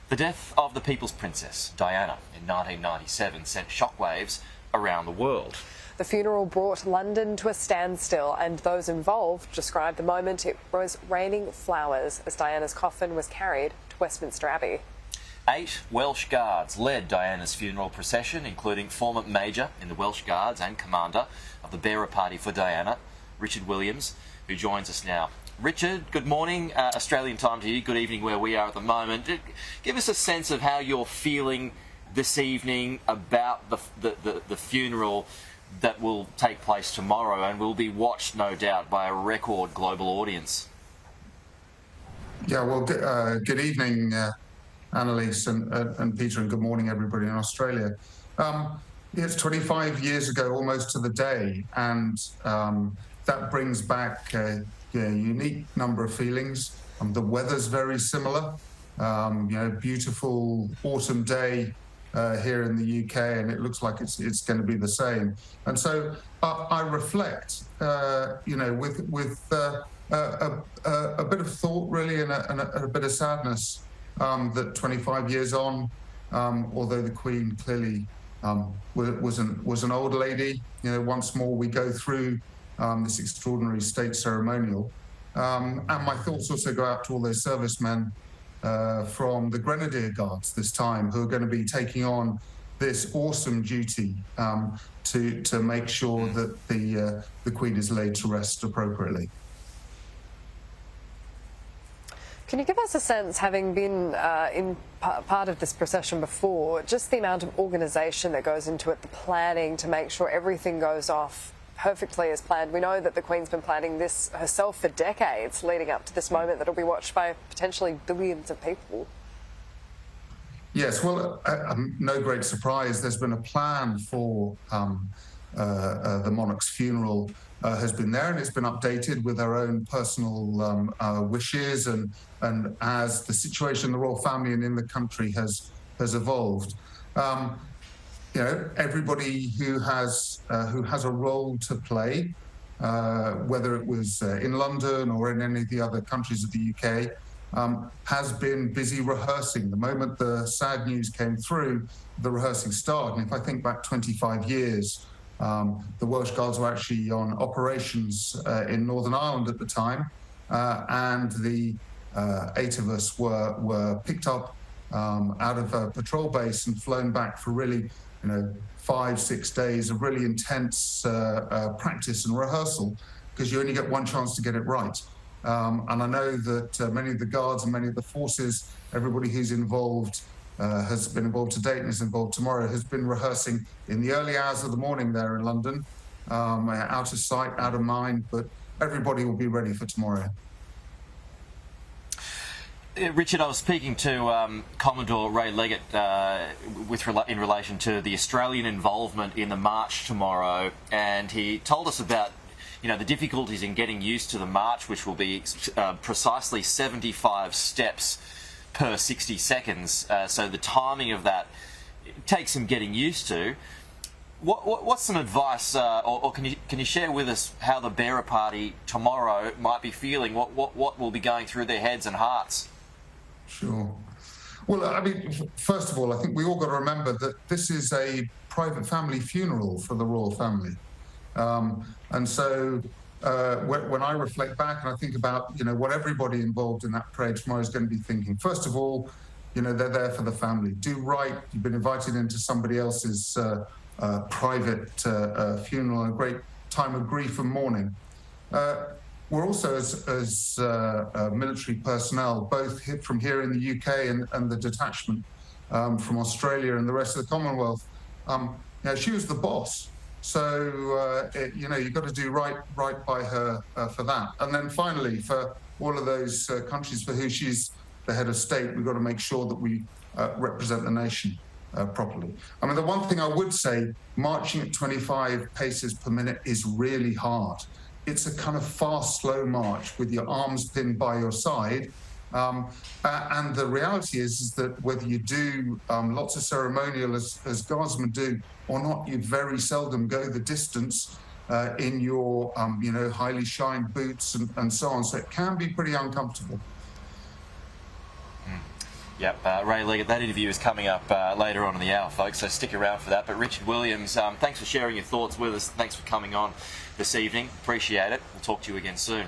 The death of the People's Princess, Diana, in 1997 sent shockwaves around the world. The funeral brought London to a standstill, and those involved described the moment it was raining flowers as Diana's coffin was carried to Westminster Abbey. 8 Welsh Guards led Diana's funeral procession, including former Major in the Welsh Guards and Commander of the bearer party for Diana, Richard Williams, who joins us now. Richard, good morning, Australian time to you, good evening where we are at the moment. Give us a sense of how you're feeling this evening about the funeral that will take place tomorrow and will be watched, no doubt, by a record global audience. Yeah, well, good evening, Annalise and Peter, and good morning, everybody in Australia. It's 25 years ago, almost to the day, and that brings back a unique number of feelings. The weather's very similar. Beautiful autumn day here in the UK, and it looks like it's going to be the same. And so I reflect, with a bit of thought, really, and a bit of sadness that 25 years on, although the Queen clearly was an old lady, once more we go through this extraordinary state ceremonial. And my thoughts also go out to all those servicemen from the Grenadier Guards this time, who are going to be taking on this awesome duty to make sure that the Queen is laid to rest appropriately. Can you give us a sense, having been in part of this procession before, just the amount of organisation that goes into it, the planning to make sure everything goes off perfectly as planned? We know that the Queen's been planning this herself for decades, leading up to this moment that'll be watched by potentially billions of people. Yes, well, no great surprise. There's been a plan for the monarch's funeral has been there, and it's been updated with our own personal wishes and as the situation in the royal family and in the country has evolved. Everybody who has a role to play, whether it was in London or in any of the other countries of the UK, has been busy rehearsing. The moment the sad news came through, the rehearsing started. And if I think back 25 years, the Welsh Guards were actually on operations in Northern Ireland at the time, and the 8 of us were picked up out of a patrol base and flown back for really 5-6 days of really intense practice and rehearsal, because you only get one chance to get it right. And I know that many of the guards and many of the forces, everybody who's involved, has been involved to date and is involved tomorrow, has been rehearsing in the early hours of the morning there in London, out of sight, out of mind, but everybody will be ready for tomorrow. Richard, I was speaking to Commodore Ray Leggett in relation to the Australian involvement in the march tomorrow, and he told us about the difficulties in getting used to the march, which will be precisely 75 steps per 60 seconds. So the timing of that takes some getting used to. What's some advice, or can you share with us how the bearer party tomorrow might be feeling? What will be going through their heads and hearts? Sure. Well, I mean, first of all, I think we all got to remember that this is a private family funeral for the royal family. And so when I reflect back and I think about, what everybody involved in that parade tomorrow is going to be thinking, first of all, they're there for the family. Do right. You've been invited into somebody else's private funeral, a great time of grief and mourning. We're also, as military personnel, both from here in the UK and the detachment from Australia and the rest of the Commonwealth, she was the boss. So, you've got to do right by her for that. And then finally, for all of those countries for who she's the head of state, we've got to make sure that we represent the nation properly. I mean, the one thing I would say, marching at 25 paces per minute is really hard. It's a kind of fast, slow march with your arms pinned by your side. And the reality is that whether you do lots of ceremonial as guardsmen do or not, you very seldom go the distance in your highly shined boots and so on. So it can be pretty uncomfortable. Yep, Ray Leggett, that interview is coming up later on in the hour, folks, so stick around for that. But Richard Williams, thanks for sharing your thoughts with us. Thanks for coming on this evening. Appreciate it. We'll talk to you again soon.